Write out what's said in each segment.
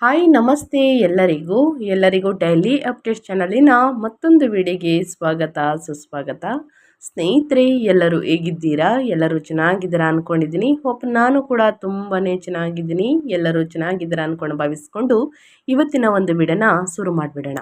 Hi ನಮಸ್ತೆ ಎಲ್ಲರಿಗೂ daily update ಚಾನಲಿನ ಮತ್ತೊಂದು ವಿಡಿಯೋಗೆ ಸ್ವಾಗತ ಸುಸ್ವಾಗತ. ಸ್ನೇಹಿತರೆ, ಎಲ್ಲರೂ ಹೇಗಿದ್ದೀರಾ? ಎಲ್ಲರೂ ಚೆನ್ನಾಗಿದ್ದೀರಾ ಅಂದ್ಕೊಂಡಿದ್ದೀನಿ. ನಾನು ಕೂಡ ತುಂಬಾ ಚೆನ್ನಾಗಿದ್ದೀನಿ. ಎಲ್ಲರೂ ಚೆನ್ನಾಗಿದ್ದೀರಾ ಅಂದ್ಕೊಂಡು ಭಾವಿಸ್ಕೊಂಡು ಇವತ್ತಿನ ಒಂದು ವಿಡಿಯೋನ ಶುರು ಮಾಡಿಬಿಡೋಣ.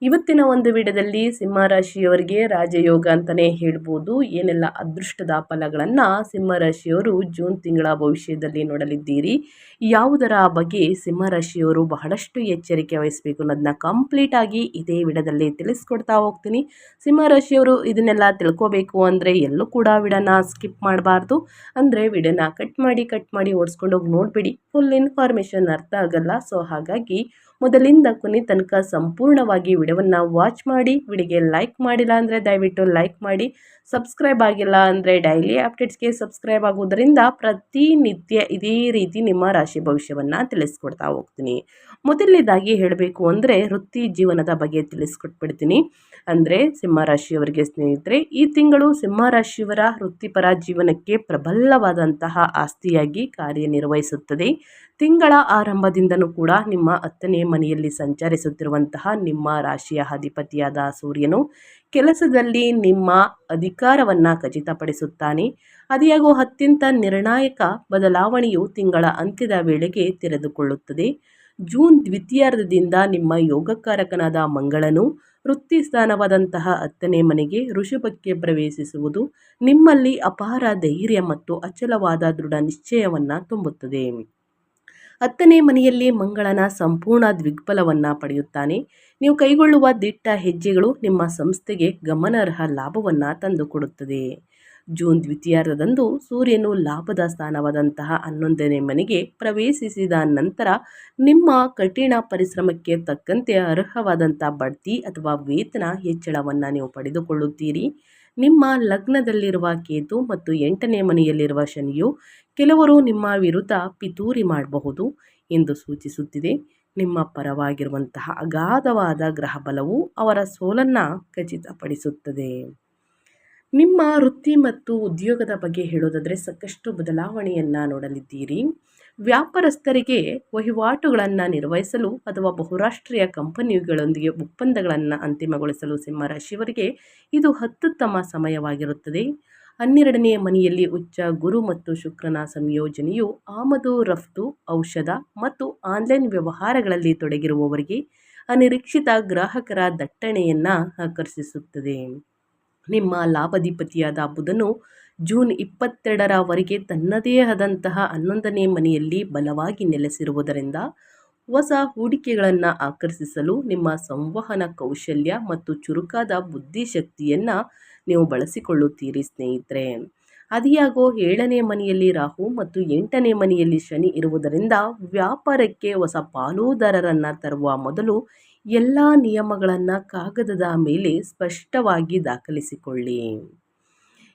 ಇವತ್ತಿನ ಒಂದು ವಿಡಿಯೋದಲ್ಲಿ ಸಿಂಹರಾಶಿಯವರಿಗೆ ರಾಜಯೋಗ ಅಂತಲೇ ಹೇಳ್ಬೋದು. ಏನೆಲ್ಲ ಅದೃಷ್ಟದ ಫಲಗಳನ್ನು ಸಿಂಹರಾಶಿಯವರು ಜೂನ್ ತಿಂಗಳ ಭವಿಷ್ಯದಲ್ಲಿ ನೋಡಲಿದ್ದೀರಿ, ಯಾವುದರ ಬಗ್ಗೆ ಸಿಂಹರಾಶಿಯವರು ಬಹಳಷ್ಟು ಎಚ್ಚರಿಕೆ ವಹಿಸಬೇಕು ಅನ್ನೋದನ್ನ ಕಂಪ್ಲೀಟ್ ಆಗಿ ಇದೇ ವಿಡಿಯೋದಲ್ಲಿ ತಿಳಿಸ್ಕೊಡ್ತಾ ಹೋಗ್ತೀನಿ. ಸಿಂಹರಾಶಿಯವರು ಇದನ್ನೆಲ್ಲ ತಿಳ್ಕೋಬೇಕು ಅಂದರೆ ಎಲ್ಲೂ ಕೂಡ ವಿಡಿಯೋನ ಸ್ಕಿಪ್ ಮಾಡಬಾರ್ದು. ಅಂದರೆ ವಿಡಿಯೋನ ಕಟ್ ಮಾಡಿ ಓಡಿಸ್ಕೊಂಡು ಹೋಗಿ ನೋಡಿಬಿಡಿ, ಫುಲ್ ಇನ್ಫಾರ್ಮೇಷನ್ ಅರ್ಥ ಆಗಲ್ಲ. ಸೊ ಹಾಗಾಗಿ ಮೊದಲಿಂದ ಕೊನೆ ತನಕ ಸಂಪೂರ್ಣವಾಗಿ ವಿಡಿಯೋವನ್ನು ವಾಚ್ ಮಾಡಿ. ವಿಡಿಯೋಗೆ ಲೈಕ್ ಮಾಡಿಲ್ಲ ಅಂದರೆ ದಯವಿಟ್ಟು ಲೈಕ್ ಮಾಡಿ. ಸಬ್ಸ್ಕ್ರೈಬ್ ಆಗಿಲ್ಲ ಅಂದರೆ ಡೈಲಿ ಅಪ್ಡೇಟ್ಸ್ಗೆ ಸಬ್ಸ್ಕ್ರೈಬ್ ಆಗೋದರಿಂದ ಪ್ರತಿನಿತ್ಯ ಇದೇ ರೀತಿ ನಿಮ್ಮ ರಾಶಿ ಭವಿಷ್ಯವನ್ನು ತಿಳಿಸ್ಕೊಡ್ತಾ ಹೋಗ್ತೀನಿ. ಮೊದಲನೇದಾಗಿ ಹೇಳಬೇಕು ಅಂದರೆ ವೃತ್ತಿ ಜೀವನದ ಬಗ್ಗೆ ತಿಳಿಸ್ಕೊಟ್ಬಿಡ್ತೀನಿ. ಅಂದರೆ ಸಿಂಹರಾಶಿಯವರಿಗೆ ಸ್ನೇಹಿತರೆ, ಈ ತಿಂಗಳು ಸಿಂಹರಾಶಿಯವರ ವೃತ್ತಿಪರ ಜೀವನಕ್ಕೆ ಪ್ರಬಲವಾದಂತಹ ಆಸ್ತಿಯಾಗಿ ಕಾರ್ಯನಿರ್ವಹಿಸುತ್ತದೆ. ತಿಂಗಳ ಆರಂಭದಿಂದನೂ ಕೂಡ ನಿಮ್ಮ 10ನೇ ಮನೆಯಲ್ಲಿ ಸಂಚರಿಸುತ್ತಿರುವಂತಹ ನಿಮ್ಮ ರಾಶಿಯ ಅಧಿಪತಿಯಾದ ಸೂರ್ಯನು ಕೆಲಸದಲ್ಲಿ ನಿಮ್ಮ ಅಧಿಕಾರವನ್ನು ಖಚಿತಪಡಿಸುತ್ತಾನೆ. ಅದಿಯಾಗೋ ಅತ್ಯಂತ ನಿರ್ಣಾಯಕ ಬದಲಾವಣೆಯು ತಿಂಗಳ ಅಂತ್ಯದ ವೇಳೆಗೆ ತೆರೆದುಕೊಳ್ಳುತ್ತದೆ. ಜೂನ್ ದ್ವಿತೀಯಾರ್ಧದಿಂದ ನಿಮ್ಮ ಯೋಗಕಾರಕನಾದ ಮಂಗಳನು ವೃತ್ತಿ ಸ್ಥಾನವಾದಂತಹ 10ನೇ ಮನೆಗೆ ಋಷಭಕ್ಕೆ ಪ್ರವೇಶಿಸುವುದು ನಿಮ್ಮಲ್ಲಿ ಅಪಾರ ಧೈರ್ಯ ಮತ್ತು ಅಚಲವಾದ ದೃಢ ನಿಶ್ಚಯವನ್ನು ತುಂಬುತ್ತದೆ. 10ನೇ ಮನೆಯಲ್ಲಿ ಮಂಗಳನ ಸಂಪೂರ್ಣ ದಿಗ್ಬಲವನ್ನು ಪಡೆಯುತ್ತಾನೆ. ನೀವು ಕೈಗೊಳ್ಳುವ ದಿಟ್ಟ ಹೆಜ್ಜೆಗಳು ನಿಮ್ಮ ಸಂಸ್ಥೆಗೆ ಗಮನಾರ್ಹ ಲಾಭವನ್ನು ತಂದುಕೊಡುತ್ತದೆ. ಜೂನ್ ದ್ವಿತೀಯಾರ್ಧದಂದು ಸೂರ್ಯನು ಲಾಭದ ಸ್ಥಾನವಾದಂತಹ 11ನೇ ಮನೆಗೆ ಪ್ರವೇಶಿಸಿದ ನಂತರ ನಿಮ್ಮ ಕಠಿಣ ಪರಿಶ್ರಮಕ್ಕೆ ತಕ್ಕಂತೆ ಅರ್ಹವಾದಂಥ ಬಡ್ತಿ ಅಥವಾ ವೇತನ ಹೆಚ್ಚಳವನ್ನು ನೀವು ಪಡೆದುಕೊಳ್ಳುತ್ತೀರಿ. ನಿಮ್ಮ ಲಗ್ನದಲ್ಲಿರುವ ಕೇತು ಮತ್ತು 8ನೇ ಮನೆಯಲ್ಲಿರುವ ಶನಿಯು ಕೆಲವರು ನಿಮ್ಮ ವಿರುದ್ಧ ಪಿತೂರಿ ಮಾಡಬಹುದು ಎಂದು ಸೂಚಿಸುತ್ತಿದೆ. ನಿಮ್ಮ ಪರವಾಗಿರುವಂತಹ ಅಗಾಧವಾದ ಗ್ರಹ ಬಲವು ಅವರ ಸೋಲನ್ನು ಖಚಿತಪಡಿಸುತ್ತದೆ. ನಿಮ್ಮ ವೃತ್ತಿ ಮತ್ತು ಉದ್ಯೋಗದ ಬಗ್ಗೆ ಹೇಳೋದಾದರೆ ಸಾಕಷ್ಟು ಬದಲಾವಣೆಯನ್ನು ನೋಡಲಿದ್ದೀರಿ. ವ್ಯಾಪಾರಸ್ಥರಿಗೆ ವಹಿವಾಟುಗಳನ್ನು ನಿರ್ವಹಿಸಲು ಅಥವಾ ಬಹುರಾಷ್ಟ್ರೀಯ ಕಂಪನಿಗಳೊಂದಿಗೆ ಒಪ್ಪಂದಗಳನ್ನು ಅಂತಿಮಗೊಳಿಸಲು ಸಿಂಹರಾಶಿಯವರಿಗೆ ಇದು ಅತ್ಯುತ್ತಮ ಸಮಯವಾಗಿರುತ್ತದೆ. 12ನೇ ಮನೆಯಲ್ಲಿ ಉಚ್ಚ ಗುರು ಮತ್ತು ಶುಕ್ರನ ಸಂಯೋಜನೆಯು ಆಮದು ರಫ್ತು, ಔಷಧ ಮತ್ತು ಆನ್ಲೈನ್ ವ್ಯವಹಾರಗಳಲ್ಲಿ ತೊಡಗಿರುವವರಿಗೆ ಅನಿರೀಕ್ಷಿತ ಗ್ರಾಹಕರ ದಟ್ಟಣೆಯನ್ನು ಆಕರ್ಷಿಸುತ್ತದೆ. ನಿಮ್ಮ ಲಾಭಾಧಿಪತಿಯಾದ ಬುಧನು ಜೂನ್ 22ರವರೆಗೆ ತನ್ನದೇ ಆದಂತಹ 11ನೇ ಮನೆಯಲ್ಲಿ ಬಲವಾಗಿ ನೆಲೆಸಿರುವುದರಿಂದ ಹೊಸ ಹೂಡಿಕೆಗಳನ್ನು ಆಕರ್ಷಿಸಲು ನಿಮ್ಮ ಸಂವಹನ ಕೌಶಲ್ಯ ಮತ್ತು ಚುರುಕಾದ ಬುದ್ಧಿಶಕ್ತಿಯನ್ನು ನೀವು ಬಳಸಿಕೊಳ್ಳುತ್ತೀರಿ ಸ್ನೇಹಿತರೆ. ಅದಿಯಾಗೋ 7ನೇ ಮನೆಯಲ್ಲಿ ರಾಹು ಮತ್ತು 8ನೇ ಮನೆಯಲ್ಲಿ ಶನಿ ಇರುವುದರಿಂದ ವ್ಯಾಪಾರಕ್ಕೆ ಹೊಸ ಪಾಲುದಾರರನ್ನು ತರುವ ಮೊದಲು ಎಲ್ಲ ನಿಯಮಗಳನ್ನು ಕಾಗದದ ಮೇಲೆ ಸ್ಪಷ್ಟವಾಗಿ ದಾಖಲಿಸಿಕೊಳ್ಳಿ.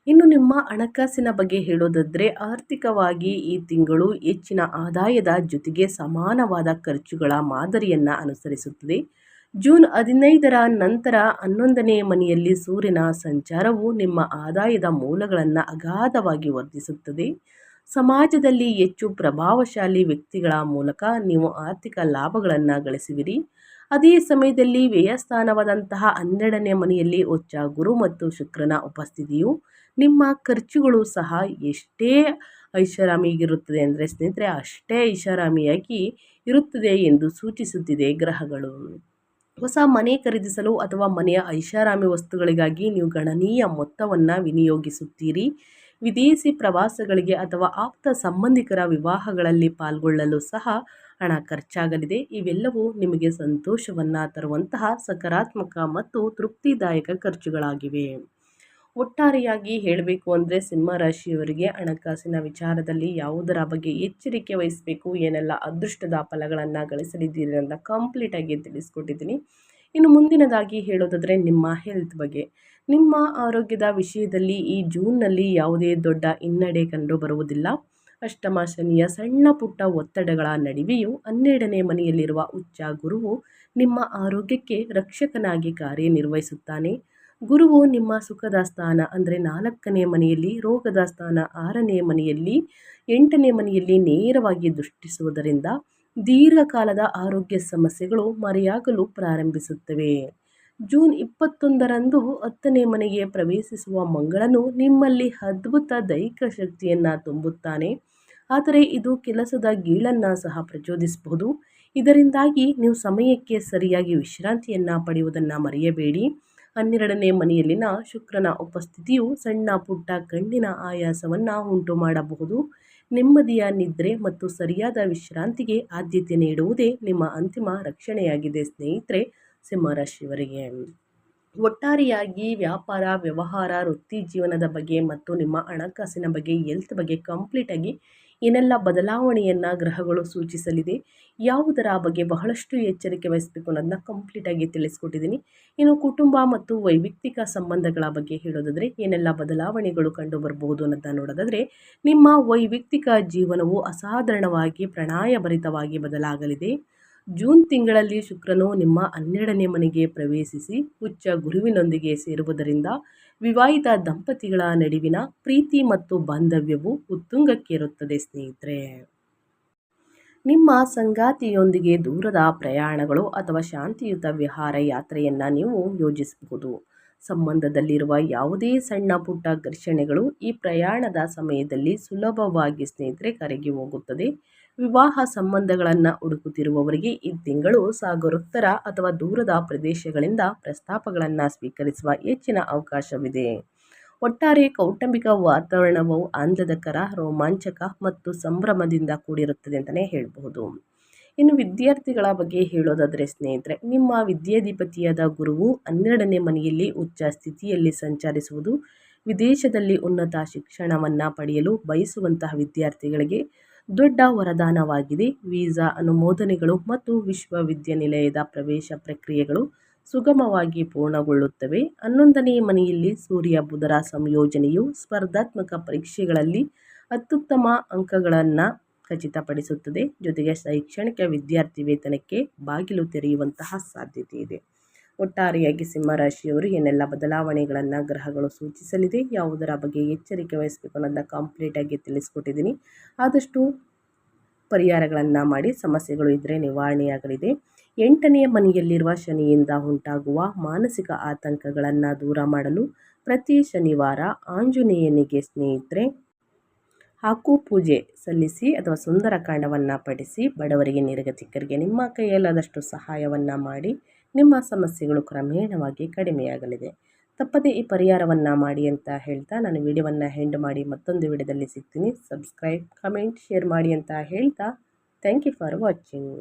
ಇನ್ನು ನಿಮ್ಮ ಹಣಕಾಸಿನ ಬಗ್ಗೆ ಹೇಳೋದಾದರೆ ಆರ್ಥಿಕವಾಗಿ ಈ ತಿಂಗಳು ಹೆಚ್ಚಿನ ಆದಾಯದ ಜೊತೆಗೆ ಸಮಾನವಾದ ಖರ್ಚುಗಳ ಮಾದರಿಯನ್ನು ಅನುಸರಿಸುತ್ತದೆ. ಜೂನ್ 15ರ ನಂತರ 11ನೇ ಮನೆಯಲ್ಲಿ ಸೂರ್ಯನ ಸಂಚಾರವು ನಿಮ್ಮ ಆದಾಯದ ಮೂಲಗಳನ್ನು ಅಗಾಧವಾಗಿ ವರ್ಧಿಸುತ್ತದೆ. ಸಮಾಜದಲ್ಲಿ ಹೆಚ್ಚು ಪ್ರಭಾವಶಾಲಿ ವ್ಯಕ್ತಿಗಳ ಮೂಲಕ ನೀವು ಆರ್ಥಿಕ ಲಾಭಗಳನ್ನು ಗಳಿಸುವಿರಿ. ಅದೇ ಸಮಯದಲ್ಲಿ ವ್ಯಯಸ್ಥಾನವಾದಂತಹ 12ನೇ ಮನೆಯಲ್ಲಿ ಉಚ್ಚ ಗುರು ಮತ್ತು ಶುಕ್ರನ ಉಪಸ್ಥಿತಿಯು ನಿಮ್ಮ ಖರ್ಚುಗಳು ಸಹ ಎಷ್ಟೇ ಐಷಾರಾಮಿಯಾಗಿರುತ್ತದೆ ಅಂದರೆ ಸ್ನೇಹಿತರೆ ಅಷ್ಟೇ ಐಷಾರಾಮಿಯಾಗಿ ಇರುತ್ತದೆ ಎಂದು ಸೂಚಿಸುತ್ತಿದೆ ಗ್ರಹಗಳು. ಹೊಸ ಮನೆ ಖರೀದಿಸಲು ಅಥವಾ ಮನೆಯ ಐಷಾರಾಮಿ ವಸ್ತುಗಳಿಗಾಗಿ ನೀವು ಗಣನೀಯ ಮೊತ್ತವನ್ನು ವಿನಿಯೋಗಿಸುತ್ತೀರಿ. ವಿದೇಶಿ ಪ್ರವಾಸಗಳಿಗೆ ಅಥವಾ ಆಪ್ತ ಸಂಬಂಧಿಕರ ವಿವಾಹಗಳಲ್ಲಿ ಪಾಲ್ಗೊಳ್ಳಲು ಸಹ ಹಣ ಖರ್ಚಾಗಲಿದೆ. ಇವೆಲ್ಲವೂ ನಿಮಗೆ ಸಂತೋಷವನ್ನು ತರುವಂತಹ ಸಕಾರಾತ್ಮಕ ಮತ್ತು ತೃಪ್ತಿದಾಯಕ ಖರ್ಚುಗಳಾಗಿವೆ. ಒಟ್ಟಾರೆಯಾಗಿ ಹೇಳಬೇಕು ಅಂದರೆ ಸಿಂಹರಾಶಿಯವರಿಗೆ ಹಣಕಾಸಿನ ವಿಚಾರದಲ್ಲಿ ಯಾವುದರ ಬಗ್ಗೆ ಎಚ್ಚರಿಕೆ ವಹಿಸಬೇಕು, ಏನೆಲ್ಲ ಅದೃಷ್ಟದ ಫಲಗಳನ್ನು ಗಳಿಸಲಿದ್ದೀರಿ ಅಂತ ಕಂಪ್ಲೀಟಾಗಿ ತಿಳಿಸ್ಕೊಟ್ಟಿದ್ದೀನಿ. ಇನ್ನು ಮುಂದಿನದಾಗಿ ಹೇಳೋದಾದರೆ ನಿಮ್ಮ ಹೆಲ್ತ್ ಬಗ್ಗೆ. ನಿಮ್ಮ ಆರೋಗ್ಯದ ವಿಷಯದಲ್ಲಿ ಈ ಜೂನ್ನಲ್ಲಿ ಯಾವುದೇ ದೊಡ್ಡ ಹಿನ್ನಡೆ ಕಂಡು ಬರುವುದಿಲ್ಲ. ಅಷ್ಟಮ ಶನಿಯ ಸಣ್ಣ ಪುಟ್ಟ ಒತ್ತಡಗಳ ನಡುವೆಯೂ 12ನೇ ಮನೆಯಲ್ಲಿರುವ ಉಚ್ಚ ಗುರುವು ನಿಮ್ಮ ಆರೋಗ್ಯಕ್ಕೆ ರಕ್ಷಕನಾಗಿ ಕಾರ್ಯನಿರ್ವಹಿಸುತ್ತಾನೆ. ಗುರುವು ನಿಮ್ಮ ಸುಖದ ಸ್ಥಾನ ಅಂದರೆ 4ನೇ ಮನೆಯಲ್ಲಿ, ರೋಗದ ಸ್ಥಾನ 6ನೇ ಮನೆಯಲ್ಲಿ, 8ನೇ ಮನೆಯಲ್ಲಿ ನೇರವಾಗಿ ದೃಷ್ಟಿಸುವುದರಿಂದ ದೀರ್ಘಕಾಲದ ಆರೋಗ್ಯ ಸಮಸ್ಯೆಗಳು ಮರೆಯಾಗಲು ಪ್ರಾರಂಭಿಸುತ್ತವೆ. ಜೂನ್ 21ರಂದು 10ನೇ ಮನೆಗೆ ಪ್ರವೇಶಿಸುವ ಮಂಗಳನು ನಿಮ್ಮಲ್ಲಿ ಅದ್ಭುತ ದೈಹಿಕ ಶಕ್ತಿಯನ್ನು ತುಂಬುತ್ತಾನೆ. ಆದರೆ ಇದು ಕೆಲಸದ ಗೀಳನ್ನು ಸಹ ಪ್ರಚೋದಿಸಬಹುದು. ಇದರಿಂದಾಗಿ ನೀವು ಸಮಯಕ್ಕೆ ಸರಿಯಾಗಿ ವಿಶ್ರಾಂತಿಯನ್ನು ಪಡೆಯುವುದನ್ನು ಮರೆಯಬೇಡಿ. 12ನೇ ಮನೆಯಲ್ಲಿನ ಶುಕ್ರನ ಉಪಸ್ಥಿತಿಯು ಸಣ್ಣ ಪುಟ್ಟ ಕಣ್ಣಿನ ಆಯಾಸವನ್ನು ಉಂಟು ಮಾಡಬಹುದು. ನೆಮ್ಮದಿಯ ನಿದ್ರೆ ಮತ್ತು ಸರಿಯಾದ ವಿಶ್ರಾಂತಿಗೆ ಆದ್ಯತೆ ನೀಡುವುದೇ ನಿಮ್ಮ ಅಂತಿಮ ರಕ್ಷಣೆಯಾಗಿದೆ ಸ್ನೇಹಿತರೆ ಸಿಂಹರಾಶಿಯವರಿಗೆ. ಒಟ್ಟಾರೆಯಾಗಿ ವ್ಯಾಪಾರ, ವ್ಯವಹಾರ, ವೃತ್ತಿ ಜೀವನದ ಬಗ್ಗೆ ಮತ್ತು ನಿಮ್ಮ ಹಣಕಾಸಿನ ಬಗ್ಗೆ, ಹೆಲ್ತ್ ಬಗ್ಗೆ ಕಂಪ್ಲೀಟಾಗಿ ಏನೆಲ್ಲ ಬದಲಾವಣೆಯನ್ನು ಗ್ರಹಗಳು ಸೂಚಿಸಲಿದೆ, ಯಾವುದರ ಬಗ್ಗೆ ಬಹಳಷ್ಟು ಎಚ್ಚರಿಕೆ ವಹಿಸಬೇಕು ಅನ್ನೋದನ್ನ ಕಂಪ್ಲೀಟಾಗಿ ತಿಳಿಸ್ಕೊಟ್ಟಿದ್ದೀನಿ. ಇನ್ನು ಕುಟುಂಬ ಮತ್ತು ವೈಯಕ್ತಿಕ ಸಂಬಂಧಗಳ ಬಗ್ಗೆ ಹೇಳೋದಾದರೆ ಏನೆಲ್ಲ ಬದಲಾವಣೆಗಳು ಕಂಡು ಬರಬಹುದು ಅನ್ನೋದನ್ನ ನೋಡೋದಾದರೆ, ನಿಮ್ಮ ವೈಯಕ್ತಿಕ ಜೀವನವು ಅಸಾಧಾರಣವಾಗಿ ಪ್ರಣಯಭರಿತವಾಗಿ ಬದಲಾಗಲಿದೆ. ಜೂನ್ ತಿಂಗಳಲ್ಲಿ ಶುಕ್ರನು ನಿಮ್ಮ 12ನೇ ಮನೆಗೆ ಪ್ರವೇಶಿಸಿ ಉಚ್ಚ ಗುರುವಿನೊಂದಿಗೆ ಸೇರುವುದರಿಂದ ವಿವಾಹಿತ ದಂಪತಿಗಳ ನಡುವಿನ ಪ್ರೀತಿ ಮತ್ತು ಬಾಂಧವ್ಯವು ಉತ್ತುಂಗಕ್ಕೇರುತ್ತದೆ ಸ್ನೇಹಿತರೆ. ನಿಮ್ಮ ಸಂಗಾತಿಯೊಂದಿಗೆ ದೂರದ ಪ್ರಯಾಣಗಳು ಅಥವಾ ಶಾಂತಿಯುತ ವಿಹಾರ ಯಾತ್ರೆಯನ್ನು ನೀವು ಯೋಜಿಸಬಹುದು. ಸಂಬಂಧದಲ್ಲಿರುವ ಯಾವುದೇ ಸಣ್ಣ ಪುಟ್ಟ ಘರ್ಷಣೆಗಳು ಈ ಪ್ರಯಾಣದ ಸಮಯದಲ್ಲಿ ಸುಲಭವಾಗಿ ಸ್ನೇಹಿತರೆ ಕರಗಿ ಹೋಗುತ್ತದೆ. ವಿವಾಹ ಸಂಬಂಧಗಳನ್ನು ಹುಡುಕುತ್ತಿರುವವರಿಗೆ ಈ ತಿಂಗಳು ಸಾಗರೋತ್ತರ ಅಥವಾ ದೂರದ ಪ್ರದೇಶಗಳಿಂದ ಪ್ರಸ್ತಾಪಗಳನ್ನು ಸ್ವೀಕರಿಸುವ ಹೆಚ್ಚಿನ ಅವಕಾಶವಿದೆ. ಒಟ್ಟಾರೆ ಕೌಟುಂಬಿಕ ವಾತಾವರಣವು ಆಹ್ಲಾದಕರ, ರೋಮಾಂಚಕ ಮತ್ತು ಸಂಭ್ರಮದಿಂದ ಕೂಡಿರುತ್ತದೆ ಅಂತಲೇ ಹೇಳಬಹುದು. ಇನ್ನು ವಿದ್ಯಾರ್ಥಿಗಳ ಬಗ್ಗೆ ಹೇಳೋದಾದರೆ ಸ್ನೇಹಿತರೆ, ನಿಮ್ಮ ವಿದ್ಯಾಧಿಪತಿಯಾದ ಗುರುವು 12ನೇ ಮನೆಯಲ್ಲಿ ಉಚ್ಚ ಸ್ಥಿತಿಯಲ್ಲಿ ಸಂಚರಿಸುವುದು ವಿದೇಶದಲ್ಲಿ ಉನ್ನತ ಶಿಕ್ಷಣವನ್ನು ಪಡೆಯಲು ಬಯಸುವಂತಹ ವಿದ್ಯಾರ್ಥಿಗಳಿಗೆ ದೊಡ್ಡ ವರದಾನವಾಗಿದೆ. ವೀಸಾ ಅನುಮೋದನೆಗಳು ಮತ್ತು ವಿಶ್ವವಿದ್ಯಾನಿಲಯದ ಪ್ರವೇಶ ಪ್ರಕ್ರಿಯೆಗಳು ಸುಗಮವಾಗಿ ಪೂರ್ಣಗೊಳ್ಳುತ್ತವೆ. 11ನೇ ಮನೆಯಲ್ಲಿ ಸೂರ್ಯ ಬುಧರ ಸಂಯೋಜನೆಯು ಸ್ಪರ್ಧಾತ್ಮಕ ಪರೀಕ್ಷೆಗಳಲ್ಲಿ ಅತ್ಯುತ್ತಮ ಅಂಕಗಳನ್ನು ಖಚಿತಪಡಿಸುತ್ತದೆ. ಜೊತೆಗೆ ಶೈಕ್ಷಣಿಕ ವಿದ್ಯಾರ್ಥಿ ವೇತನಕ್ಕೆ ಬಾಗಿಲು ತೆರೆಯುವಂತಹ ಸಾಧ್ಯತೆ ಇದೆ. ಒಟ್ಟಾರೆಯಾಗಿ ಸಿಂಹರಾಶಿಯವರು ಏನೆಲ್ಲ ಬದಲಾವಣೆಗಳನ್ನು ಗ್ರಹಗಳು ಸೂಚಿಸಲಿದೆ, ಯಾವುದರ ಬಗ್ಗೆ ಎಚ್ಚರಿಕೆ ವಹಿಸಬೇಕು ಅನ್ನೋದನ್ನ ಕಂಪ್ಲೀಟಾಗಿ ತಿಳಿಸ್ಕೊಟ್ಟಿದ್ದೀನಿ. ಆದಷ್ಟು ಪರಿಹಾರಗಳನ್ನು ಮಾಡಿ ಸಮಸ್ಯೆಗಳು ಇದ್ದರೆ ನಿವಾರಣೆಯಾಗಲಿದೆ. 8ನೇ ಮನೆಯಲ್ಲಿರುವ ಶನಿಯಿಂದ ಉಂಟಾಗುವ ಮಾನಸಿಕ ಆತಂಕಗಳನ್ನು ದೂರ ಮಾಡಲು ಪ್ರತಿ ಶನಿವಾರ ಆಂಜನೇಯನಿಗೆ ಸ್ನೇಹಿತರೆ ಹಾಕು ಪೂಜೆ ಸಲ್ಲಿಸಿ ಅಥವಾ ಸುಂದರಕಾಂಡವನ್ನು ಪಠಿಸಿ ಬಡವರಿಗೆ, ನಿರ್ಗತಿಕರಿಗೆ ನಿಮ್ಮ ಕೈಯಲ್ಲಾದಷ್ಟು ಸಹಾಯವನ್ನು ಮಾಡಿ. ನಿಮ್ಮ ಸಮಸ್ಯೆಗಳು ಕ್ರಮೇಣವಾಗಿ ಕಡಿಮೆಯಾಗಲಿದೆ. ತಪ್ಪದೇ ಈ ಪರಿಹಾರವನ್ನು ಮಾಡಿ ಅಂತ ಹೇಳ್ತಾ ನಾನು ವಿಡಿಯೋವನ್ನು ಎಂಡ್ ಮಾಡಿ ಮತ್ತೊಂದು ವಿಡಿಯೋದಲ್ಲಿ ಸಿಗ್ತೀನಿ. ಸಬ್ಸ್ಕ್ರೈಬ್, ಕಮೆಂಟ್, ಶೇರ್ ಮಾಡಿ ಅಂತ ಹೇಳ್ತಾ ಥ್ಯಾಂಕ್ ಯು ಫಾರ್ ವಾಚಿಂಗ್.